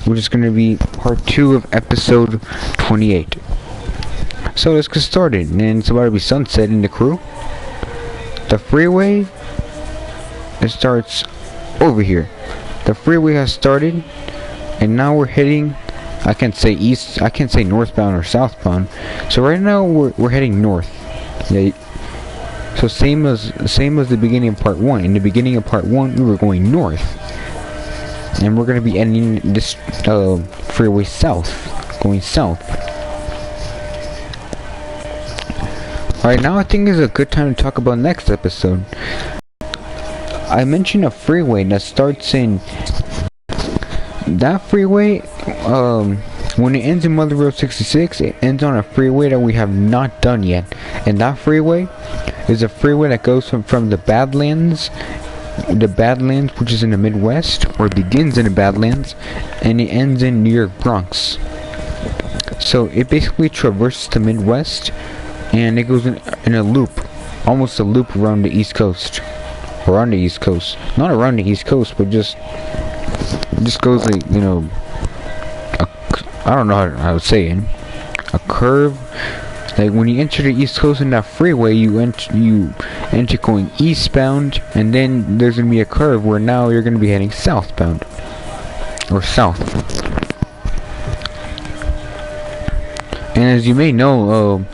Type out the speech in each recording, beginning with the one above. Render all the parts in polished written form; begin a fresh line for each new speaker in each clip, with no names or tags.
which is going to be part 2 of episode 28. So let's get started, and it's about to be sunset in the crew. The freeway, it starts over here. The freeway has started, and now we're heading, I can't say east, I can't say northbound or southbound. So right now we're heading north. Yeah. So same as the beginning of part 1. In the beginning of part 1, we were going north, and we're going to be ending this freeway south, going south. Alright, now I think is a good time to talk about next episode. I mentioned a freeway that starts in that freeway. When it ends in Mother Road 66, it ends on a freeway that we have not done yet, and that freeway is a freeway that goes from the Badlands, which is in the Midwest, or begins in the Badlands, and it ends in New York Bronx. So it basically traverses the Midwest, and it goes in a loop, almost a loop around the East Coast, or on the East Coast. Not around the East Coast, but just goes like, you know, I don't know how to say it, a curve. Like when you enter the East Coast in that freeway, you enter going eastbound, and then there's gonna be a curve where now you're gonna be heading southbound, or south. And as you may know,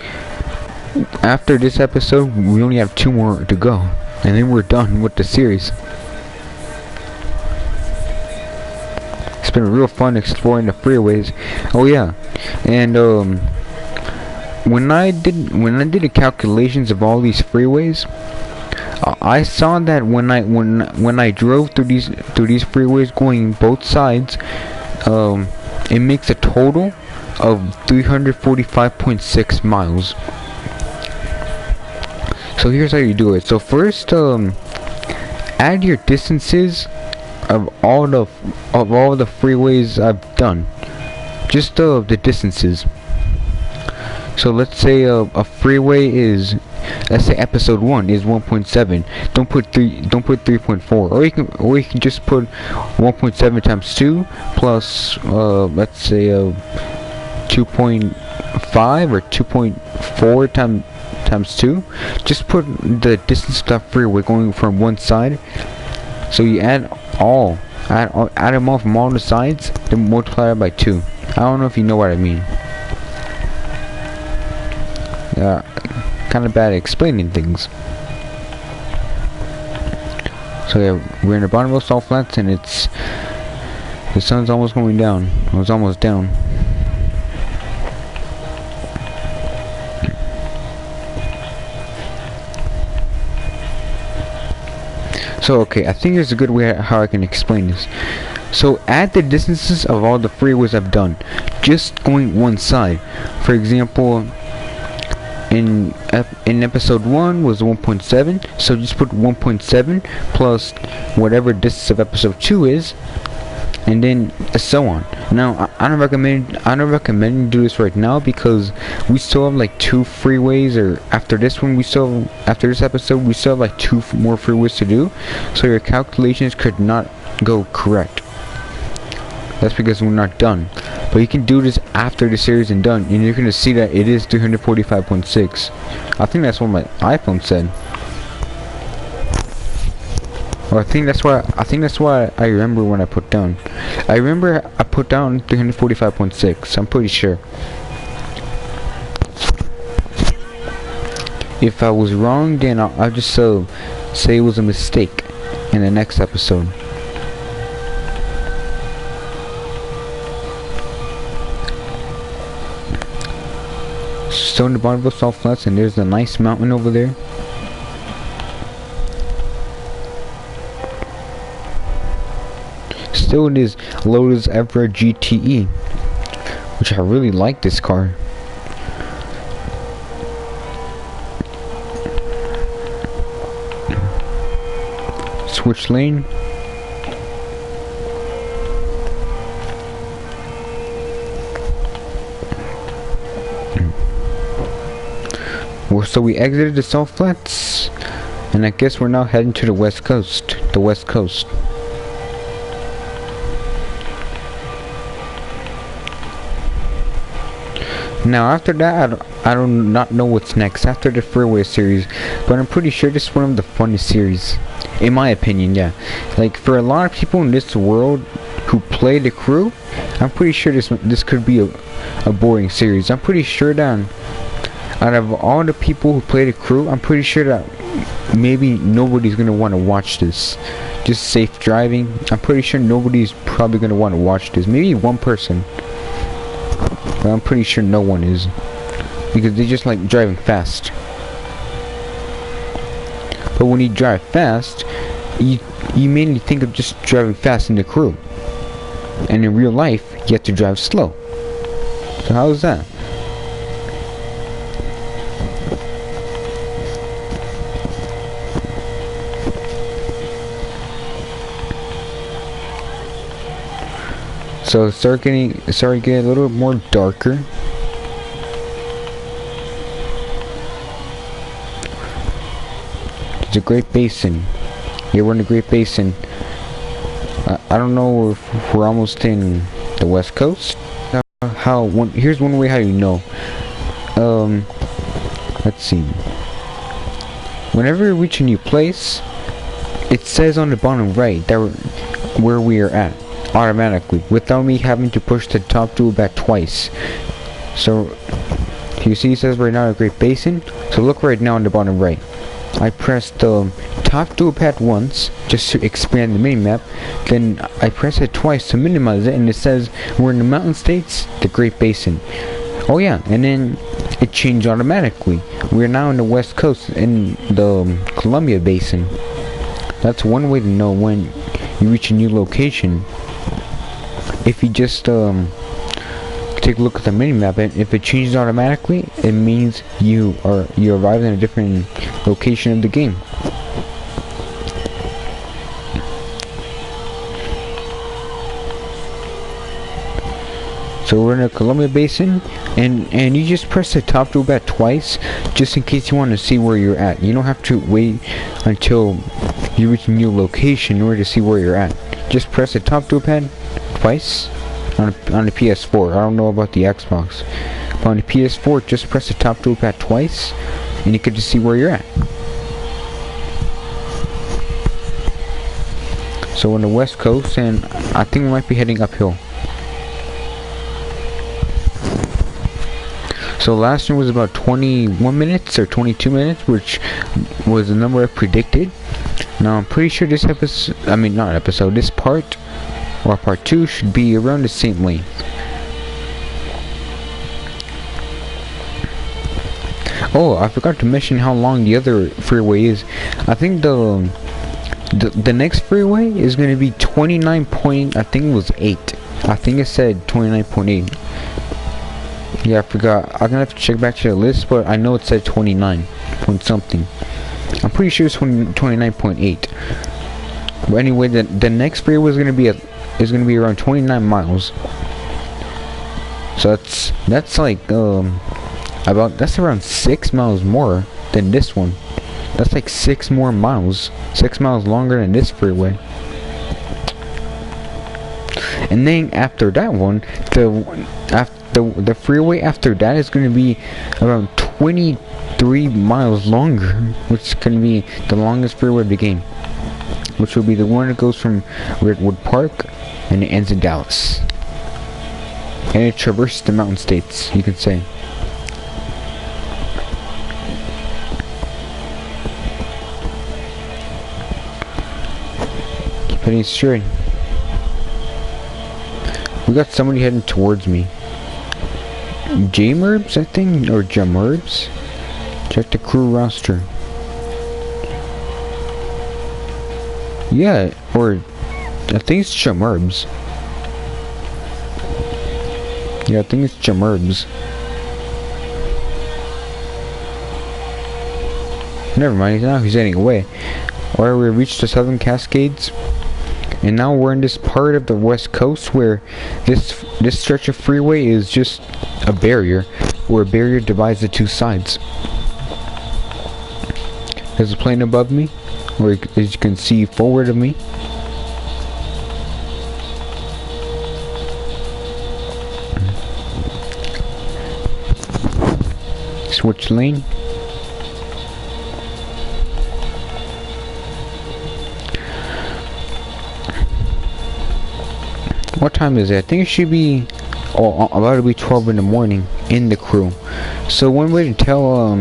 after this episode, we only have 2 more to go, and then we're done with the series. It's been real fun exploring the freeways. Oh yeah, and when I did the calculations of all these freeways, I saw that when I drove through these freeways going both sides, it makes a total of 345.6 miles. So here's how you do it. So first, add your distances of all the freeways I've done. Just the distances. So let's say a freeway is, let's say episode 1 is 1.7. Don't put 3.4, or you can just put 1.7 times 2 plus let's say 2.5 or 2.4 times 2. Just put the distance of that freeway going from one side. So you add them all from all the sides, then multiply it by 2. I don't know if you know what I mean. Kind of bad at explaining things. So yeah, we're in the Bonneville Salt Flats, and the sun's almost going down. It's almost down. So okay, I think there's a good way how I can explain this. So add the distances of all the freeways I've done, just going one side. For example, in episode 1 was 1.7, so just put 1.7 plus whatever distance of episode 2 is, and then so on. Now I don't recommend you do this right now, because we still have like 2 freeways, or after this episode we still have like 2 more freeways to do, so your calculations could not go correct. That's because we're not done. But you can do this after the series is done, and you're gonna see that it is 345.6. I think that's what my iPhone said. Or I think that's why I remember when I put down. I remember I put down 345.6. I'm pretty sure. If I was wrong, then I'll just say it was a mistake in the next episode. Still in the Bonneville Salt Flats, and there's a nice mountain over there. Still in this Lotus Evra GTE, which I really like this car. Switch lane. Well, so we exited the Salt Flats, and I guess we're now heading to the West Coast. Now after that, I do not know what's next after the Freeway series, but I'm pretty sure this is one of the funnest series, in my opinion. Yeah, like for a lot of people in this world who play the crew, I'm pretty sure this could be a boring series. I'm pretty sure that out of all the people who play the crew, I'm pretty sure that maybe nobody's gonna want to watch this. Just safe driving. I'm pretty sure nobody's probably gonna want to watch this. Maybe one person. But I'm pretty sure no one is, because they just like driving fast. But when you drive fast, you mainly think of just driving fast in the crew, and in real life you have to drive slow. So how is that? So it started getting a little more darker. It's a Great Basin. Yeah, we're in the Great Basin. I don't know if we're almost in the West Coast. Here's one way how you know. Let's see. Whenever you reach a new place, it says on the bottom right that where we are at, automatically, without me having to push the top dual pad twice. So you see it says right now a Great Basin. So look right now on the bottom right. I pressed the top dual pad once just to expand the minimap, then I press it twice to minimize it, and it says we're in the mountain states, the Great Basin. Oh yeah, and then it changed automatically. We're now in the West Coast in the Columbia Basin. That's one way to know when you reach a new location. If you just take a look at the minimap, and if it changes automatically, it means you arrived in a different location of the game. So we're in the Columbia Basin, and you just press the top dual pad twice, just in case you want to see where you're at. You don't have to wait until you reach a new location in order to see where you're at. Just press the top dual pad twice on the PS4. I don't know about the Xbox, but on the PS4, just press the top dual pad twice, and you can just see where you're at. So on the West Coast, and I think we might be heading uphill. So last one was about 21 minutes or 22 minutes, which was the number I predicted. Now I'm pretty sure this episode, this part, or part 2, should be around the same length. Oh, I forgot to mention how long the other freeway is. I think the next freeway is going to be 29 point, I think it was 8. I think it said 29.8. Yeah, I forgot. I'm gonna have to check back to the list, but I know it said 29 point something. I'm pretty sure it's 29.8. But anyway, the next freeway is gonna be around 29 miles. So that's like that's around 6 miles more than this one. That's like 6 more miles, 6 miles longer than this freeway. And then after that one, the freeway after that is going to be around 23 miles longer, which is going to be the longest freeway of the game, which will be the one that goes from Redwood Park and it ends in Dallas, and it traverses the mountain states, you can say. Keep heading straight. We got somebody heading towards me. J-Merbs, I think, or J-Merbs. Check the crew roster. Yeah, or I think it's J-Merbs. Yeah, I think it's J-Merbs. Never mind, now he's heading away. Alright, we reached the Southern Cascades. And now we're in this part of the West Coast where this stretch of freeway is just a barrier, where a barrier divides the two sides. There's a plane above me, or as you can see forward of me. Switch lane. What time is it? I think it should be about to be 12 in the morning in the crew. So one way to tell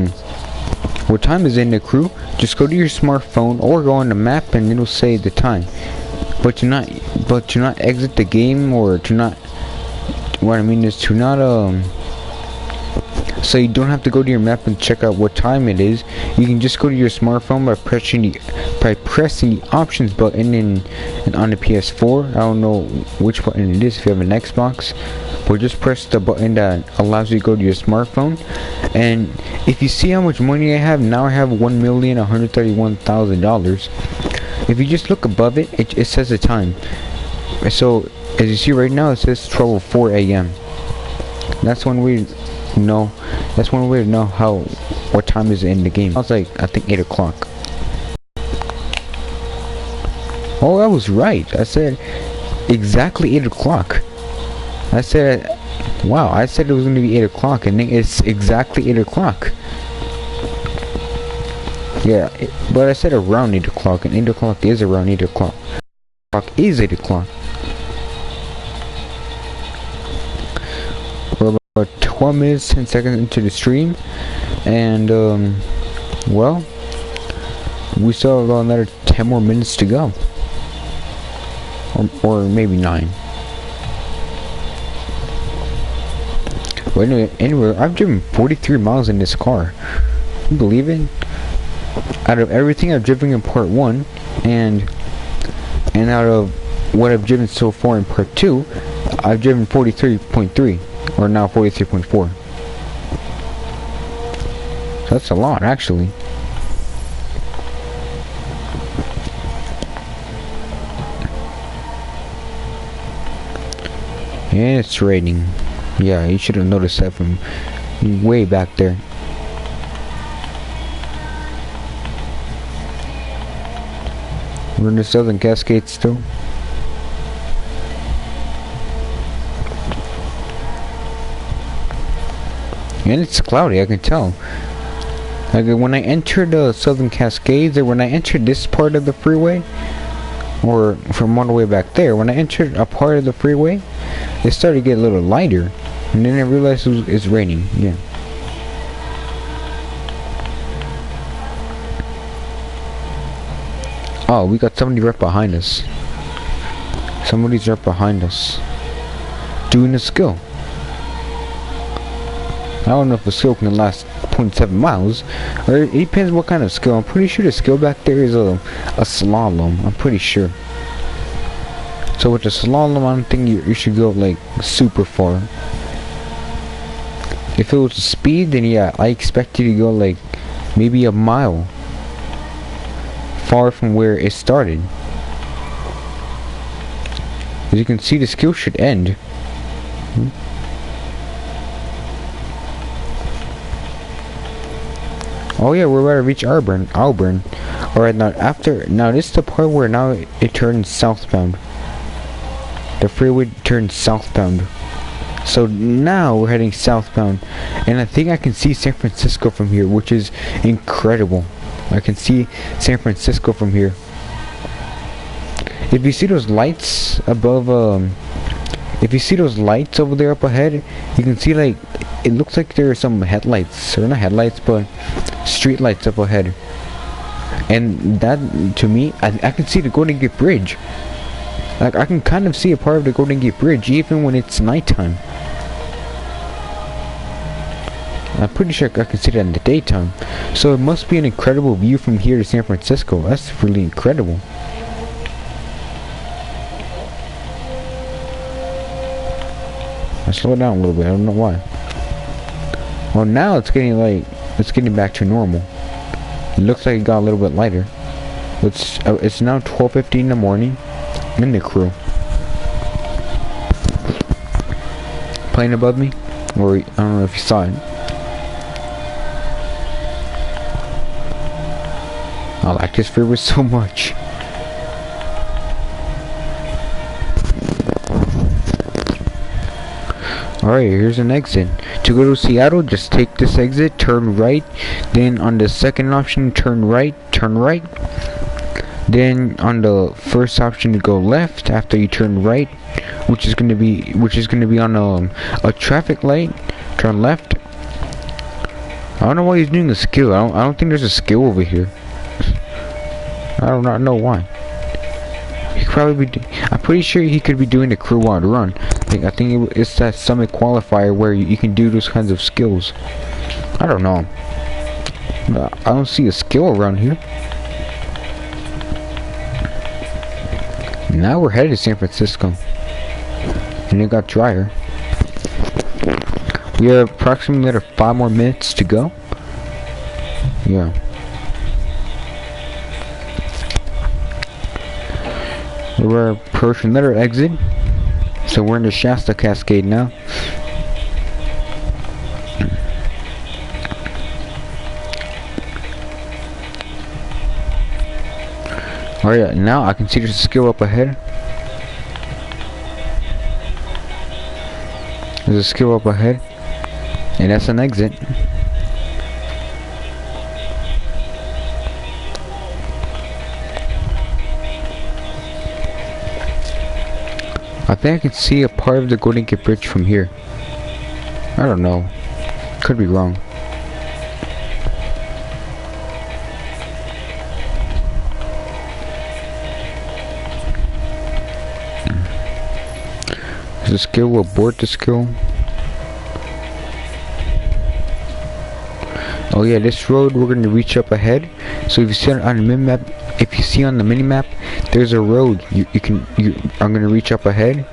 what time is in the crew, just go to your smartphone or go on the map and it'll say the time. But to not exit the game, or to not, what I mean is to not so you don't have to go to your map and check out what time it is. You can just go to your smartphone by pressing the options button in on the PS4. I don't know which button it is if you have an Xbox, but just press the button that allows you to go to your smartphone. And if you see how much money I have now, I have $1,131,000. If you just look above it, it says the time. So as you see right now, it says 12:04 a.m. That's one way to know. That's one way to know what time is in the game. I was like, I think 8 o'clock. Oh, I was right. I said exactly 8 o'clock. I said, wow, I said it was going to be 8 o'clock, and then it's exactly 8 o'clock. Yeah, but I said around 8 o'clock, and 8 o'clock is around 8 o'clock. 8 o'clock is 8 o'clock. We're about 12 minutes, 10 seconds into the stream, and, well, we still have another 10 more minutes to go. Or maybe 9. But anyway, I've driven 43 miles in this car. Can you believe it? Out of everything I've driven in part 1, and out of what I've driven so far in part 2, I've driven 43.3, or now 43.4. So that's a lot, actually. And it's raining. Yeah, you should have noticed that from way back there. We're in the Southern Cascades still. And it's cloudy, I can tell. Like when I entered the Southern Cascades, or when I entered this part of the freeway, or from all the way back there, when I entered a part of the freeway, it started to get a little lighter, and then I realized it's raining. Yeah. Oh, we got somebody right behind us. Somebody's right behind us, doing a skill. I don't know if the skill can last 0.7 miles, or it depends what kind of skill. I'm pretty sure the skill back there is a slalom. I'm pretty sure. So with the slalom, I don't think you should go like super far. If it was a speed, then yeah, I expect you to go like maybe a mile far from where it started. As you can see, the skill should end. Oh yeah, we're about to reach Auburn. Alright, now this is the part where now it turns southbound. The freeway turns southbound. So now we're heading southbound, and I think I can see San Francisco from here, which is incredible. I can see San Francisco from here. If you see those lights above, if you see those lights over there up ahead, you can see like, it looks like there are some headlights, or not headlights, but street lights up ahead. And that, to me, I can see the Golden Gate Bridge. Like, I can kind of see a part of the Golden Gate Bridge even when it's nighttime. I'm pretty sure I can see that in the daytime. So it must be an incredible view from here to San Francisco. That's really incredible. I slowed down a little bit. I don't know why. Well, now it's getting back to normal. It looks like it got a little bit lighter. It's now 12:15 in the morning. In the crew. Plane above me, or I don't know if you saw it. I like this freeway so much. Alright, here's an exit. To go to Seattle, just take this exit, turn right. Then on the second option, turn right, turn right. Then on the first option to go left after you turn right, which is gonna be on a traffic light, turn left. I don't know why he's doing a skill. I don't think there's a skill over here. I do not know why. He could probably be. I'm pretty sure he could be doing the crew wide run. I think it's that summit qualifier where you can do those kinds of skills. I don't know. I don't see a skill around here. Now we're headed to San Francisco, and it got drier. We have approximately another 5 more minutes to go. Yeah. We're approaching another exit, so we're in the Shasta Cascade now. Alright, now I can see there's a skill up ahead. There's a skill up ahead, and that's an exit. I think I can see a part of the Golden Gate Bridge from here. I don't know. Could be wrong. There's a skill. We'll abort the skill. Oh yeah, this road we're gonna reach up ahead. So if you see on the mini map, there's a road I'm gonna reach up ahead,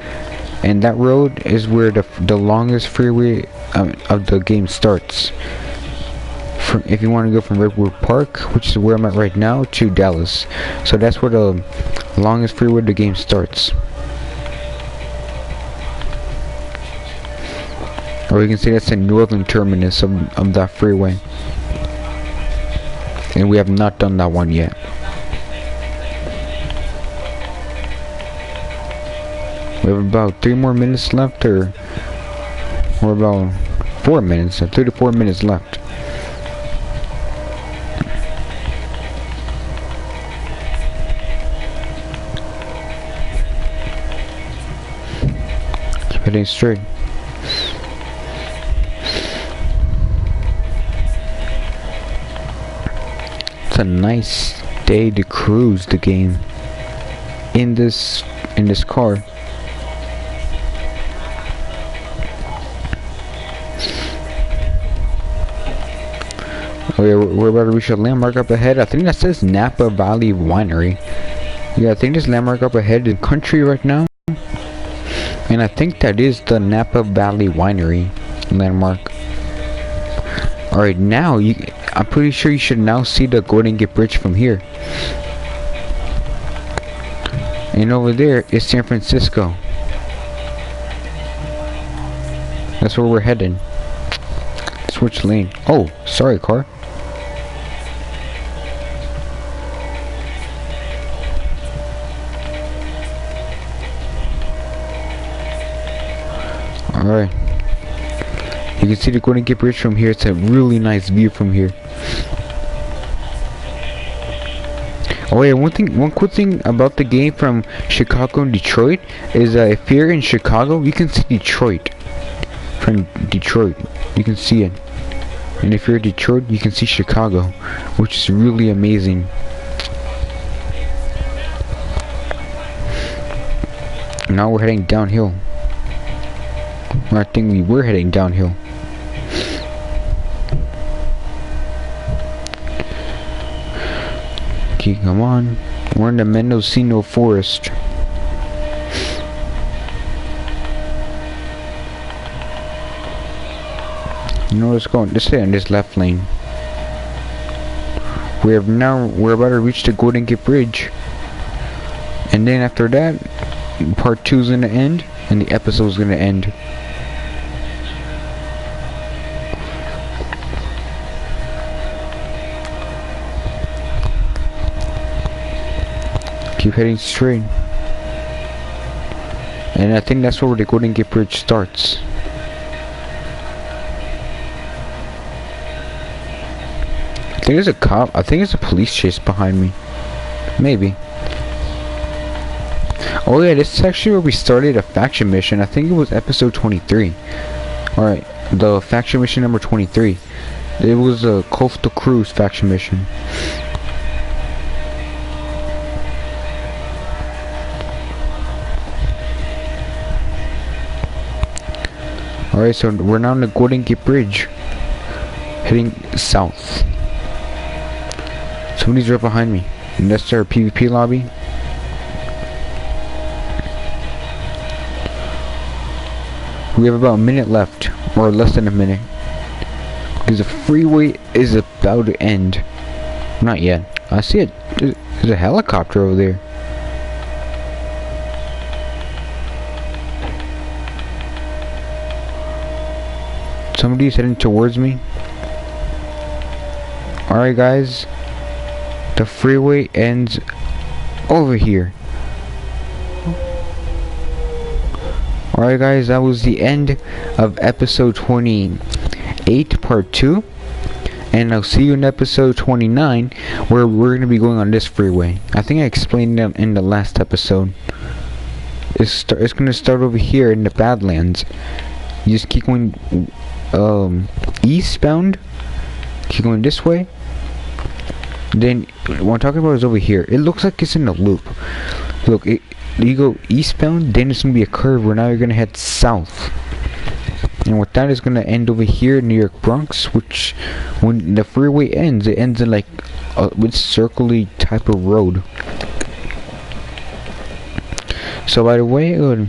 and that road is where the longest freeway of the game starts. If you want to go from Redwood Park, which is where I'm at right now, to Dallas, so that's where the longest freeway of the game starts. Or you can say that's the northern terminus of that freeway. And we have not done that one yet. We have about 3 more minutes left, or about 4 minutes, 3 to 4 minutes left. Keep heading straight. It's a nice day to cruise the game in this car. Oh yeah, we're about to reach a landmark up ahead. I think that says Napa Valley Winery. Yeah, I think this landmark up ahead is country right now, and I think that is the Napa Valley Winery landmark. Alright, now I'm pretty sure you should now see the Golden Gate Bridge from here. And over there is San Francisco. That's where we're heading. Switch lane. Oh, sorry, car. Alright. You can see the Golden Gate Bridge from here. It's a really nice view from here. Oh yeah, one cool thing about the game from Chicago and Detroit is if you're in Chicago, you can see Detroit. From Detroit, you can see it. And if you're in Detroit, you can see Chicago, which is really amazing. Now we're heading downhill. Or I think we were heading downhill. Okay, come on. We're in the Mendocino Forest. You know what's going? Just stay on this left lane. We're about to reach the Golden Gate Bridge, and then after that, part 2 is gonna end, and the episode is gonna end. Keep heading straight. And I think that's where the Golden Gate Bridge starts. think there's a cop. I think there's a police chase behind me. Maybe. Oh yeah, this is actually where we started a faction mission. I think it was episode 23. Alright, the faction mission number 23. It was a Coastal Cruise faction mission. Alright, so we're now on the Golden Gate Bridge, heading south. Somebody's right behind me, and that's our PvP lobby. We have about a minute left, or less than a minute, because the freeway is about to end. Not yet. I see it. There's a helicopter over there. Somebody's heading towards me. Alright guys, the freeway ends over here. Alright guys, that was the end of episode 28 part 2, and I'll see you in episode 29 where we're going to be going on this freeway. I think I explained that in the last episode. It's going to start over here in the Badlands. You just keep going eastbound, keep going this way, then what I'm talking about is over here. It looks like it's in a loop. Look, you go eastbound, then it's gonna be a curve where now you're gonna head south, and with that is gonna end over here in New York Bronx, which when the freeway ends, it ends in like a circly type of road. So by the way, or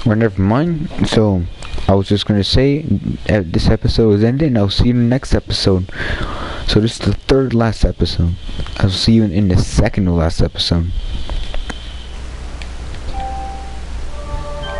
never mind, so I was just gonna say this episode is ending. I'll see you in the next episode. So this is the third last episode. I'll see you in the second to last episode.